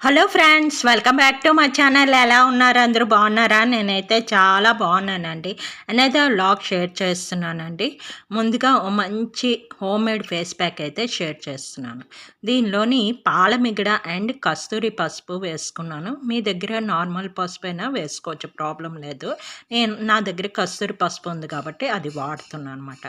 Hello friends, welcome back to my channel. ఎలా ఉన్నారు? అందరూ బాగున్నారా? నేనైతే చాలా బాగున్నానండి. నేనైతే వ్లాగ్ షేర్ చేస్తున్నానండి. ముందుగా ఓ మంచి హోమ్ మేడ్ ఫేస్ ప్యాక్ అయితే షేర్ చేస్తున్నాను. దీనిలోని పాల మిగడ అండ్ కస్తూరి పసుపు వేసుకున్నాను. మీ దగ్గర నార్మల్ పసుపు అయినా వేసుకోవచ్చు, ప్రాబ్లం లేదు. నా దగ్గర కస్తూరి పసుపు ఉంది కాబట్టి అది వాడుతున్నాను అనమాట.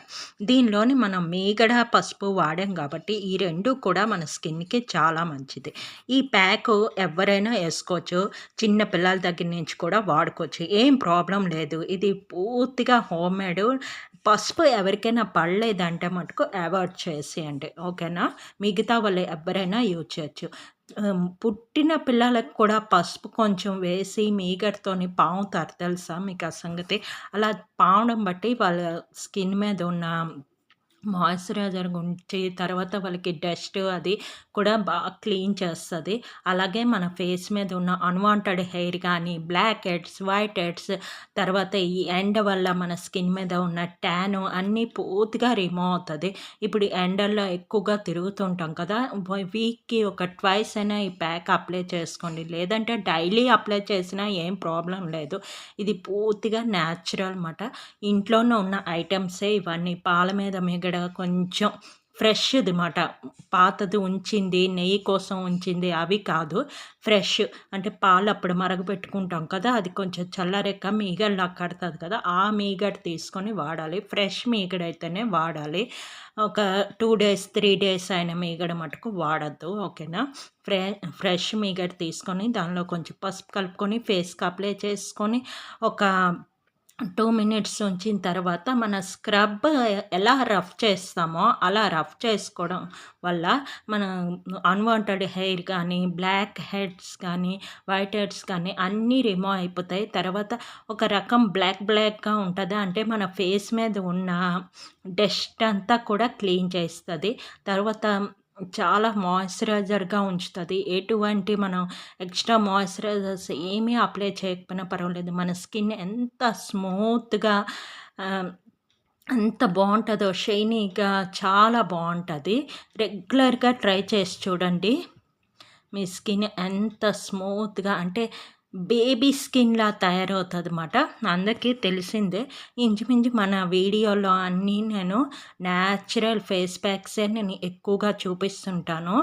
దీనిలోని మనం మీగడ పసుపు వాడాం కాబట్టి ఈ రెండు కూడా మన స్కిన్కి చాలా మంచిది. ఈ ప్యాకు ఎవరైనా వేసుకోవచ్చు. చిన్న పిల్లల దగ్గర నుంచి కూడా వాడుకోవచ్చు. ఏం ప్రాబ్లం లేదు. ఇది పూర్తిగా హోమ్ మేడ్. పసుపు ఎవరికైనా పడలేదంటే మటుకు అవాయిడ్ చేసేయండి. ఓకేనా? మిగతా వాళ్ళు ఎవ్వరైనా యూజ్ చేయొచ్చు. పుట్టిన పిల్లలకు కూడా పసుపు కొంచెం వేసి మీగడతోని పాముతారు, తెలుసా మీకు ఆ సంగతి? అలా పామడం బట్టి వాళ్ళ స్కిన్ మీద ఉన్న మాయిశ్చరైజర్ గురించి, తర్వాత వాళ్ళకి డస్ట్ అది కూడా బాగా క్లీన్ చేస్తది. అలాగే మన ఫేస్ మీద ఉన్న అన్‌వాంటెడ్ హెయిర్ గానీ, బ్లాక్ హెడ్స్, వైట్ హెడ్స్, తర్వాత ఈ ఎండ వల్ల మన స్కిన్ మీద ఉన్న ట్యాను అన్నీ పూర్తిగా రిమూవ్ అవుతది. ఇప్పుడు ఎండల్లో ఎక్కువగా తిరుగుతుంటాం కదా! వీక్‌కి ఒక ట్వైస్ అయినా ఈ ప్యాక్ అప్లై చేసుకోండి. లేదంటే డైలీ అప్లై చేసినా ఏం ప్రాబ్లమ్ లేదు. ఇది పూర్తిగా న్యాచురల్ మాట. ఇంట్లోనే ఉన్న ఐటెమ్సే ఇవన్నీ. పాల మీద మీగడ కొంచెం ఫ్రెష్‌ది మాట. పాతది ఉంచింది, నెయ్యి కోసం ఉంచింది అవి కాదు. ఫ్రెష్ అంటే పాలు అప్పుడు మరగబెట్టుకుంటాం కదా! అది కొంచెం చల్లారాక మీగడలా కడతది కదా! ఆ మీగడ తీసుకొని వాడాలి. ఫ్రెష్ మీగడైతేనే వాడాలి. ఒక 2 డేస్, 3 డేస్ అయిన మీగడ మటుకు వాడొద్దు. ఓకేనా? ఫ్రెష్ మీగడ తీసుకొని దానిలో కొంచెం పసుపు కలుపుకొని ఫేస్‌కి అప్లై చేసుకొని ఒక 2 మినిట్స్ ఉంచిన తర్వాత మన స్క్రబ్ ఎలా రఫ్ చేస్తామో అలా రఫ్ చేసుకోవడం వల్ల మన అన్‌వాంటెడ్ హెయిర్ కానీ, బ్లాక్ హెడ్స్ కానీ, వైట్ హెడ్స్ కానీ అన్నీ రిమూవ్ అయిపోతాయి. తర్వాత ఒక రకం బ్లాక్‌గా ఉంటది. అంటే మన ఫేస్ మీద ఉన్న డస్ట్ అంతా కూడా క్లీన్ చేస్తది. తర్వాత చాలా మాయిశ్చరైజర్‌గా ఉంచుతది. ఎటువంటి మనం ఎక్స్‌ట్రా మాయిశ్చరైజర్స్ ఏమీ అప్లై చేయకపోయినా పర్వాలేదు. మన స్కిన్ ఎంత స్మూత్‌గా ఆహ్, ఎంత బావుంటదో, షైనీగా చాలా బావుంటది. రెగ్యులర్‌గా ట్రై చేసి చూడండి. మీ స్కిన్ ఎంత స్మూత్‌గా అంటే బేబీ స్కిన్‌లా తయారవుతదన్నమాట. అందరికీ తెలిసిందే. ఇంచుమించు మన వీడియోలో అన్నీ నేను న్యాచురల్ ఫేస్ ప్యాక్సే నేను ఎక్కువగా చూపిస్తుంటాను.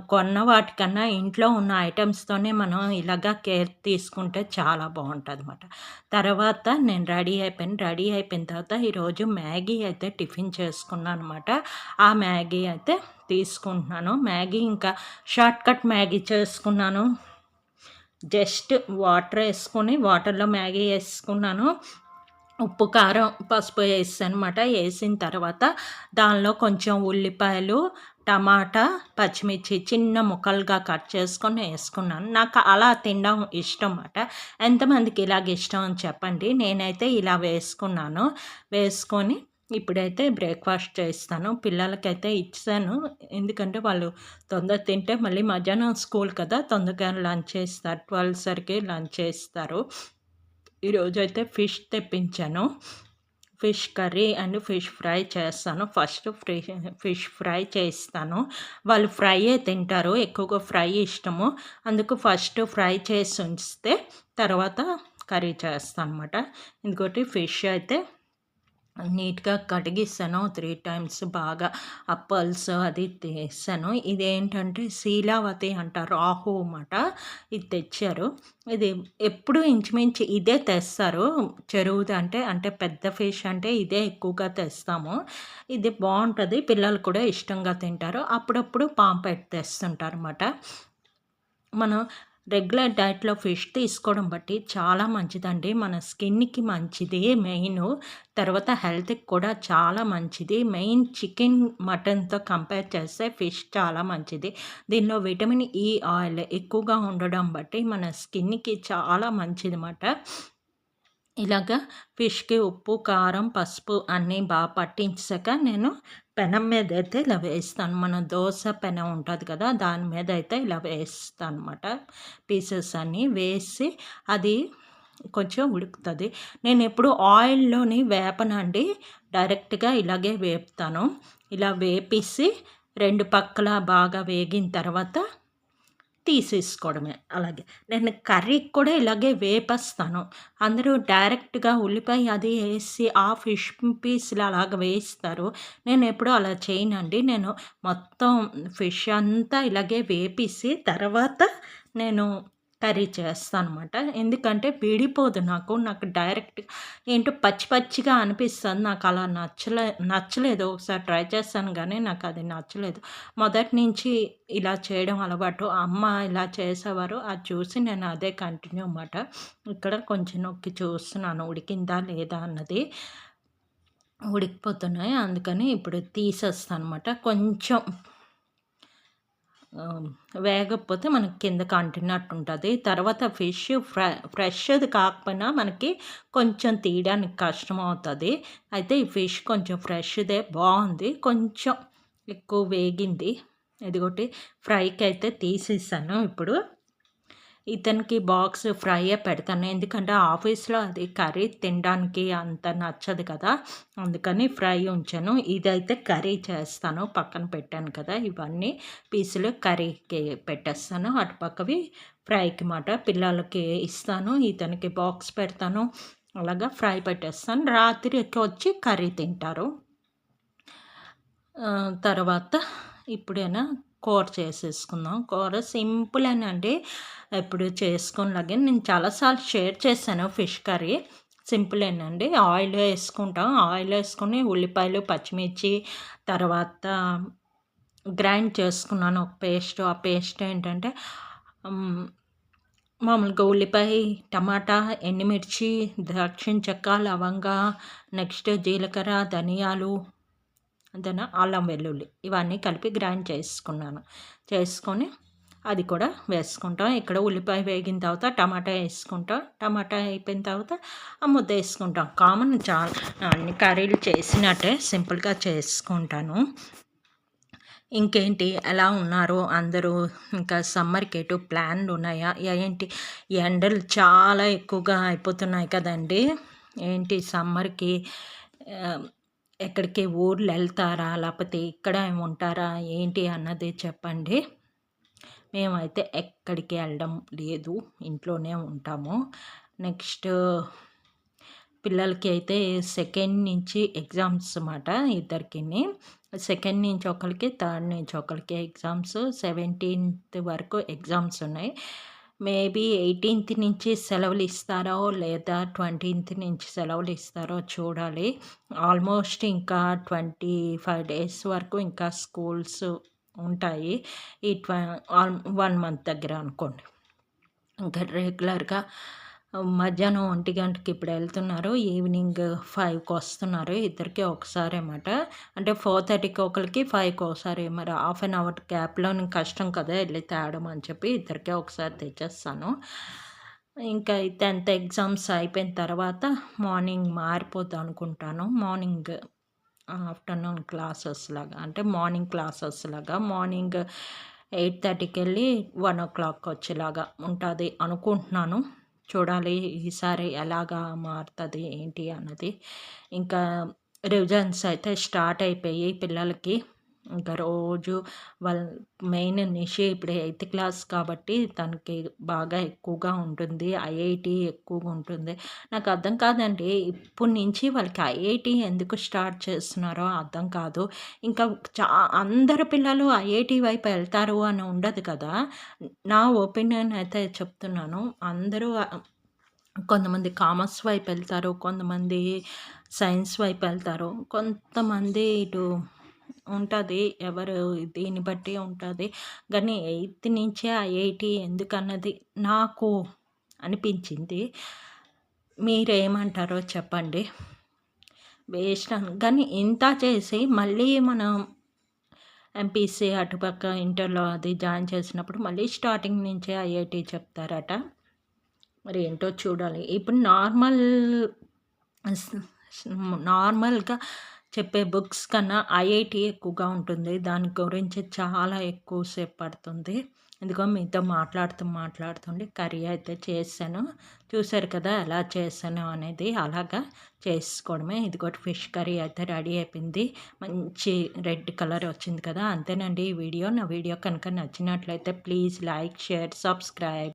కొన్న వాటికన్నా ఇంట్లో ఉన్న ఐటెమ్స్‌తోనే మనం ఇలాగా కేర్ తీసుకుంటే చాలా బావుంటదన్నమాట. తర్వాత నేను రెడీ అయిపోయాను. రెడీ అయిపోయిన తర్వాత ఈరోజు మ్యాగీ అయితే టిఫిన్ చేసుకున్నానన్నమాట. ఆ మ్యాగీ అయితే తీసుకుంటున్నాను. మ్యాగీ ఇంకా షార్ట్‌కట్ మ్యాగీ చేసుకున్నాను. జస్ట్ వాటర్ ఏసుకొని వాటర్‌లో మ్యాగీ ఏసుకున్నాను. ఉప్పు, కారం, పసుపు ఏసానమాట. ఏసిన తర్వాత దానిలో కొంచెం ఉల్లిపాయలు, టమాటా, పచ్చిమిర్చి చిన్న ముక్కలుగా కట్ చేసుకొని ఏసుకున్నాను. నాకు అలా తినడం ఇష్టం మాట. ఎంతమందికి ఇలాగ ఇష్టం అని చెప్పండి. నేనైతే ఇలా వేసుకున్నాను. వేసుకొని ఇప్పుడైతే బ్రేక్‌ఫాస్ట్ చేస్తాను. పిల్లలకైతే ఇచ్చేసాను. ఎందుకంటే వాళ్ళు తొందర తింటే మళ్ళీ మధ్యాహ్నం స్కూల్ కదా! తొందరగా లంచ్ చేస్తారు. 12 సరికి లంచ్ చేస్తారు. ఈరోజైతే ఫిష్ తెప్పించాను. Fish curry and fish fry చేస్తాను. ఫస్ట్ ఫిష్ ఫ్రై చేస్తాను. వాళ్ళు ఫ్రైయే తింటారు. ఎక్కువగా ఫ్రై ఇష్టము. అందుకు ఫస్ట్ ఫ్రై చేసి ఉంచితే తర్వాత కర్రీ చేస్తానన్నమాట. ఇంకోటి ఫిష్ అయితే నీట్‌గా కడిగేసాను 3 టైమ్స్ బాగా ఆ పల్స్ అది తీసాను. ఇదేంటంటే శీలావతి అంటారు. రాహు మాట. ఇది తెచ్చారు. ఇది ఎప్పుడు ఇంచుమించు ఇదే తెస్తారు. చెరువుది అంటే పెద్ద ఫిష్ అంటే ఇదే ఎక్కువగా తెస్తాము. ఇది బావుంటది. పిల్లలు కూడా ఇష్టంగా తింటారు. అప్పుడప్పుడు పాంప్లెట్ తెస్తుంటారన్నమాట. మనం రెగ్యులర్ డైట్‌లో ఫిష్ తీసుకోవడం బట్టి చాలా మంచిదండి. మన స్కిన్‌కి మంచిది మెయిను. తర్వాత హెల్త్‌కి కూడా చాలా మంచిది. మెయిన్ చికెన్, మటన్‌తో కంపేర్ చేస్తే ఫిష్ చాలా మంచిది. దీనిలో విటమిన్ ఇ ఆయిల్ ఎక్కువగా ఉండడం బట్టి మన స్కిన్‌కి చాలా మంచిదిమాట. ఇలాగా ఫిష్‌కి ఉప్పు, కారం, పసుపు అన్నీ పట్టించాక నేను పెనం మీదైతే ఇలా వేస్తాను. మన దోస పెనం ఉంటది కదా! దాని మీదయితే ఇలా వేస్తానన్నమాట. పీసెస్ అన్నీ వేసి అది కొంచెం ఉడుకుతది. నేనెప్పుడు ఆయిల్‌లోని వేపనండి. డైరెక్ట్‌గా ఇలాగే వేపుతాను. ఇలా వేపేసి 2 పక్కల బాగా వేగిన తర్వాత తీసేసుకోవడమే అలాగే. నేను కర్రీకి కూడా ఇలాగే వేపేస్తాను. అందరూ డైరెక్ట్‌గా ఉల్లిపాయ అది ఏసి ఆ ఫిష్ పీస్‌లు అలాగ వేయిస్తారు. నేనెప్పుడూ అలా చేయనండి. నేను మొత్తం ఫిష్ అంతా ఇలాగే వేపేసి తర్వాత నేను కర్రీ చేస్తానన్నమాట. ఎందుకంటే విడిపోదు నాకు. నాకు డైరెక్ట్ ఏంటో పచ్చి పచ్చిగా అనిపిస్తది. నాకలా నచ్చలేదు. ఒకసారి ట్రై చేశాను గానీ నాకది నచ్చలేదు. మొదటి నుంచి ఇలా చేయడం అలవాటు. అమ్మ ఇలా చేసేవారు. అది చూసి నేను అదే కంటిన్యూ అన్నమాట. ఇక్కడ కొంచెం నొక్కి చూస్తున్నాను ఉడికిందా లేదా అన్నది. ఉడికిపోతున్నాయి. అందుకని ఇప్పుడు తీసేస్తానన్నమాట. కొంచెం వేగకపోతే మనకి కిందకి అంటినట్టుంటది. తర్వాత ఫిష్ ఫ్రెష్‌ది కాకపోయినా మనకి కొంచెం తీయడానికి కష్టమవుతది. అయితే ఈ ఫిష్ కొంచెం ఫ్రెష్‌దే బావుంది. కొంచెం ఎక్కువ వేగింది. ఇదిగోటి ఫ్రైకైతే తీసేసాను ఇప్పుడు. ఇతనికి బాక్స్ ఫ్రైయే పెడతాను. ఎందుకంటే ఆఫీస్‌లో అది కర్రీ తినడానికి అంత నచ్చదు కదా! అందుకని ఫ్రై ఉంచాను. ఇదైతే కర్రీ చేస్తాను. పక్కన పెట్టాను కదా! ఇవన్నీ పీసులు కర్రీకి పెట్టేస్తాను. అటుపక్కవి ఫ్రైకి మాట. పిల్లలకి ఇస్తాను. ఇతనికి బాక్స్ పెడతాను. అలాగా ఫ్రై పెట్టేస్తాను. రాత్రికి వచ్చి కర్రీ తింటారు. తర్వాత ఇప్పుడేనా కూర చేసేసుకుందాం. కూర సింపులేనండి. ఎప్పుడు చేసుకోనిలాగే నేను చాలా సార్లు షేర్ చేశాను ఫిష్ కర్రీ. సింపులేనండి. ఆయిల్ వేసుకుంటాం. ఆయిల్ వేసుకొని ఉల్లిపాయలు, పచ్చిమిర్చి తర్వాత గ్రైండ్ చేసుకున్నాను ఒక పేస్ట్. ఆ పేస్ట్ ఏంటంటే మామూలుగా ఉల్లిపాయ, టమాటా, ఎండుమిర్చి, దాల్చిన చెక్క, లవంగా, నెక్స్ట్ జీలకర్ర, ధనియాలు, అంతేనా, అల్లం వెల్లుల్లి ఇవన్నీ కలిపి గ్రైండ్ చేసుకొని అది కూడా వేసుకుంటాం. ఇక్కడ ఉల్లిపాయ వేగిన తర్వాత టమాటా వేసుకుంటాం. టమాటా అయిపోయిన తర్వాత ఆ ముద్ద వేసుకుంటాం. కామన్ చాలా అన్ని కర్రీలు చేసినట్టే సింపుల్గా చేసుకుంటాను. ఇంకేంటి ఎలా ఉన్నారు అందరూ? ఇంకా సమ్మర్కి ఎటు ప్లాన్లు ఉన్నాయా? ఏంటి ఎండలు చాలా ఎక్కువగా అయిపోతున్నాయి కదండి. ఏంటి సమ్మర్కి ఎక్కడికి ఊర్లు వెళ్తారా, లేకపోతే ఇక్కడ ఉంటారా ఏంటి అన్నది చెప్పండి. మేమైతే ఎక్కడికి వెళ్ళడం లేదు, ఇంట్లోనే ఉంటాము. నెక్స్ట్ పిల్లలకి అయితే సెకండ్ నుంచి ఎగ్జామ్స్ అన్నమాట ఇద్దరికిని. సెకండ్ నుంచి ఒకరికి, థర్డ్ నుంచి ఒకరికి ఎగ్జామ్స్. 17th వరకు ఎగ్జామ్స్ ఉన్నాయి. మేబీ 18th నుంచి సెలవులు ఇస్తారో లేదా 20th నుంచి సెలవులు ఇస్తారో చూడాలి. ఆల్మోస్ట్ ఇంకా 25 డేస్ వరకు ఇంకా స్కూల్స్ ఉంటాయి. ఈ 1 మంత్ దగ్గర అనుకోండి. ఇంకా రెగ్యులర్గా మధ్యాహ్నం 1 గంటకి ఇప్పుడు వెళ్తున్నారు. ఈవినింగ్ 5కి వస్తున్నారు. ఇద్దరికి ఒకసారి అన్నమాట. అంటే 4:30కి ఒకరికి, 5కి ఒకసారి. మరి హాఫ్ అన్ అవర్ గ్యాప్లో కష్టం కదా వెళ్ళి తేవడం అని చెప్పి ఇద్దరికే ఒకసారి తెచ్చేస్తాను. ఇంకా 10th ఎగ్జామ్స్ అయిపోయిన తర్వాత మార్నింగ్ మారిపోద్ది అనుకుంటాను. మార్నింగ్ ఆఫ్టర్నూన్ క్లాసెస్ లాగా, అంటే మార్నింగ్ క్లాసెస్ లాగా మార్నింగ్ 8:30కి వెళ్ళి 1 o'clock వచ్చేలాగా ఉంటుంది అనుకుంటున్నాను. చూడాలి ఈసారి ఎలాగా మారుతుంది ఏంటి అన్నది. ఇంకా రివిజన్స్ అయితే స్టార్ట్ అయిపోయి పిల్లలకి. ఇంకా రోజు వాళ్ళ మెయిన్ నిషి ఇప్పుడు 8th క్లాస్ కాబట్టి తనకి బాగా ఎక్కువగా ఉంటుంది. ఐఐటీ ఎక్కువగా ఉంటుంది. నాకు అర్థం కాదండి. ఇప్పటి నుంచి వాళ్ళకి ఐఐటీ ఎందుకు స్టార్ట్ చేస్తున్నారో అర్థం కాదు. ఇంకా అందరు పిల్లలు ఐఐటీ వైపు వెళ్తారు అని ఉండదు కదా. నా ఒపీనియన్ అయితే చెప్తున్నాను. అందరూ కొంతమంది కామర్స్ వైపు వెళ్తారు, కొంతమంది సైన్స్ వైపు వెళ్తారు, కొంతమంది ఇటు ఉంటుంది. ఎవరు దీన్ని బట్టి ఉంటుంది. కానీ 8th నుంచే ఐఐటీ ఎందుకన్నది నాకు అనిపించింది. మీరేమంటారో చెప్పండి. వేస్ట్ కానీ ఇంత చేసి మళ్ళీ మనం ఎంపీసీ అటుపక్క ఇంటర్లో అది జాయిన్ చేసినప్పుడు మళ్ళీ స్టార్టింగ్ నుంచే ఐఐటీ చెప్తారట. మరి ఏంటో చూడాలి. ఇప్పుడు నార్మల్గా చెప్పే బుక్స్ కన్నా ఐఐటీ ఎక్కువగా ఉంటుంది. దాని గురించి చాలా ఎక్కువ సేపు పడుతుంది. ఎందుకో మీతో మాట్లాడుతుండే కర్రీ అయితే చేశాను. చూసారు కదా ఎలా చేశాను అనేది. అలాగా చేసుకోవడమే. ఇదిగోటి ఫిష్ కర్రీ అయితే రెడీ అయిపోయింది. మంచి రెడ్ కలర్ వచ్చింది కదా! అంతేనండి ఈ వీడియో. నా వీడియో కనుక నచ్చినట్లయితే ప్లీజ్ లైక్, షేర్, సబ్స్క్రైబ్.